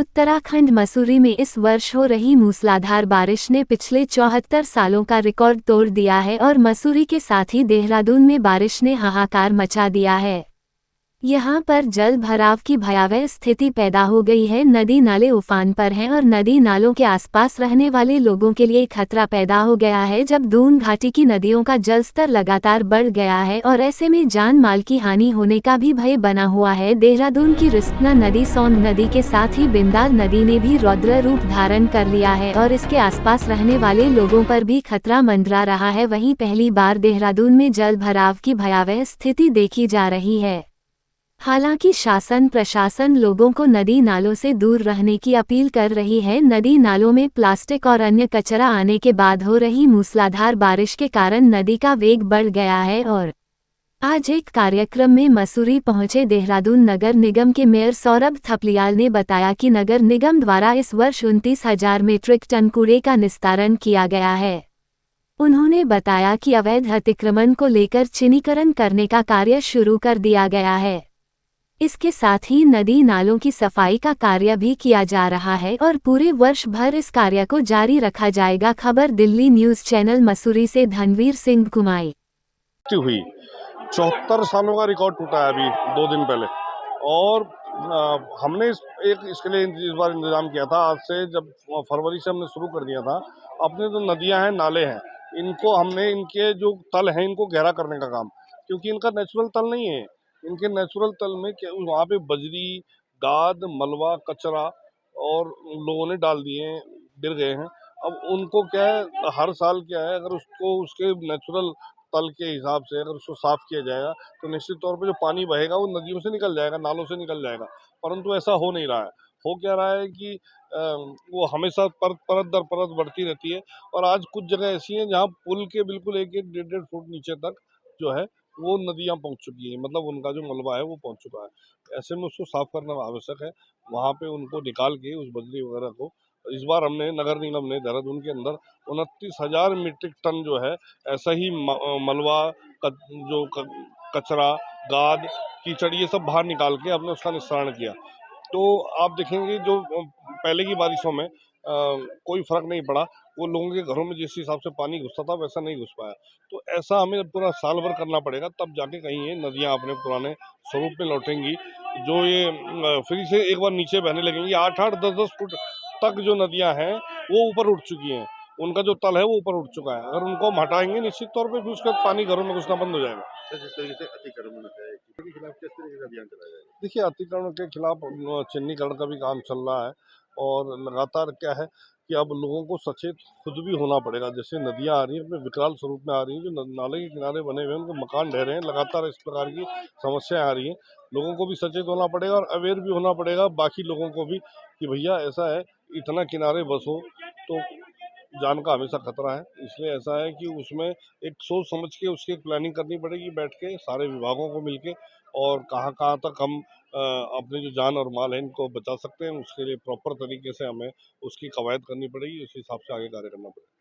उत्तराखंड मसूरी में इस वर्ष हो रही मूसलाधार बारिश ने पिछले 74 सालों का रिकॉर्ड तोड़ दिया है और मसूरी के साथ ही देहरादून में बारिश ने हाहाकार मचा दिया है। यहां पर जल भराव की भयावह स्थिति पैदा हो गई है। नदी नाले उफान पर हैं और नदी नालों के आसपास रहने वाले लोगों के लिए खतरा पैदा हो गया है, जब दून घाटी की नदियों का जलस्तर लगातार बढ़ गया है और ऐसे में जान माल की हानि होने का भी भय बना हुआ है। देहरादून की रिस्पना नदी, सौंध नदी के साथ ही बिंदाल नदी ने भी रौद्र रूप धारण कर लिया है और इसके आसपास रहने वाले लोगों पर भी खतरा मंडरा रहा है। वहीं पहली बार देहरादून में जल भराव की भयावह स्थिति देखी जा रही है। हालांकि शासन प्रशासन लोगों को नदी नालों से दूर रहने की अपील कर रही है। नदी नालों में प्लास्टिक और अन्य कचरा आने के बाद हो रही मूसलाधार बारिश के कारण नदी का वेग बढ़ गया है और आज एक कार्यक्रम में मसूरी पहुंचे देहरादून नगर निगम के मेयर सौरभ थपलियाल ने बताया कि नगर निगम द्वारा इस वर्ष 29,000 मीट्रिक टन कूड़े का निस्तारण किया गया है। उन्होंने बताया कि अवैध अतिक्रमण को लेकर चिन्हीकरण करने का कार्य शुरू कर दिया गया है। इसके साथ ही नदी नालों की सफाई का कार्य भी किया जा रहा है और पूरे वर्ष भर इस कार्य को जारी रखा जाएगा। खबर दिल्ली न्यूज चैनल मसूरी से धनवीर सिंह कुमाई। हुई 74 सालों का रिकॉर्ड टूटा है अभी 2 दिन पहले और हमने इसके लिए इस बार इंतजाम किया था। आज से जब फरवरी से हमने शुरू कर दिया था। अपने जो नदियां हैं, नाले हैं, इनको हमने इनके जो तल हैं इनको गहरा करने का काम, क्योंकि इनका नेचुरल तल नहीं है। इनके नेचुरल तल में क्या वहाँ पे बजरी, गाद, मलबा, कचरा और लोगों ने डाल दिए हैं, गिर गए हैं। अब उनको क्या है, हर साल क्या है, अगर उसको उसके नेचुरल तल के हिसाब से अगर उसको साफ किया जाएगा तो निश्चित तौर पे जो पानी बहेगा वो नदियों से निकल जाएगा, नालों से निकल जाएगा। परंतु ऐसा हो नहीं रहा है। हो क्या रहा है कि वो हमेशा परत दर परत बढ़ती रहती है और आज कुछ जगह ऐसी हैं जहाँ पुल के बिल्कुल 1-1, 1.5 फुट नीचे तक जो है वो नदियाँ पहुँच चुकी हैं, मतलब उनका जो मलबा है वो पहुँच चुका है। ऐसे में उसको साफ करना आवश्यक है। वहाँ पे उनको निकाल के उस बजरी वगैरह को इस बार हमने नगर निगम ने देहरादून के अंदर 29,000 मीट्रिक टन जो है ऐसा ही मलबा, कचरा, गाद, कीचड़, ये सब बाहर निकाल के हमने उसका निस्तारण किया। तो आप देखेंगे जो पहले की बारिशों में कोई फर्क नहीं पड़ा। वो लोगों के घरों में जिस हिसाब से पानी घुसता था वैसा नहीं घुस पाया। तो ऐसा हमें पूरा साल भर करना पड़ेगा, तब जाके कहीं ये नदियाँ अपने पुराने स्वरूप में लौटेंगी। जो ये फिर से एक बार नीचे बहने लगेंगी। 8-8, 10-10 फुट तक जो नदियाँ हैं वो ऊपर उठ चुकी हैं। उनका जो तल है वो ऊपर उठ चुका है। अगर उनको हम हटाएंगे निश्चित तौर पे फिर उसके बाद पानी घरों में घुसना बंद हो जाएगा। जिस तरीके से अतिक्रमण है, इसके खिलाफ किस तरीके का अभियान चलाया जाएगा? देखिए, अतिक्रमण के खिलाफ चिन्हीकरण का भी काम चल रहा है और लगातार क्या है कि अब लोगों को सचेत खुद भी होना पड़ेगा। जैसे नदियाँ आ रही हैं अपने विकराल स्वरूप में आ रही हैं, जो नाले के किनारे बने हुए हैं उनके मकान ढह रहे हैं, लगातार इस प्रकार की समस्याएं आ रही हैं। लोगों को भी सचेत होना पड़ेगा और अवेयर भी होना पड़ेगा बाकी लोगों को भी कि भैया ऐसा है, इतना किनारे बसो तो जान का हमेशा खतरा है। इसलिए ऐसा है कि उसमें एक सोच समझ के उसकी एक प्लानिंग करनी पड़ेगी बैठ के सारे विभागों को मिलके, और कहाँ तक हम अपने जो जान और माल है इनको बचा सकते हैं, उसके लिए प्रॉपर तरीके से हमें उसकी कवायद करनी पड़ेगी। उस हिसाब से आगे कार्य करना पड़ेगा।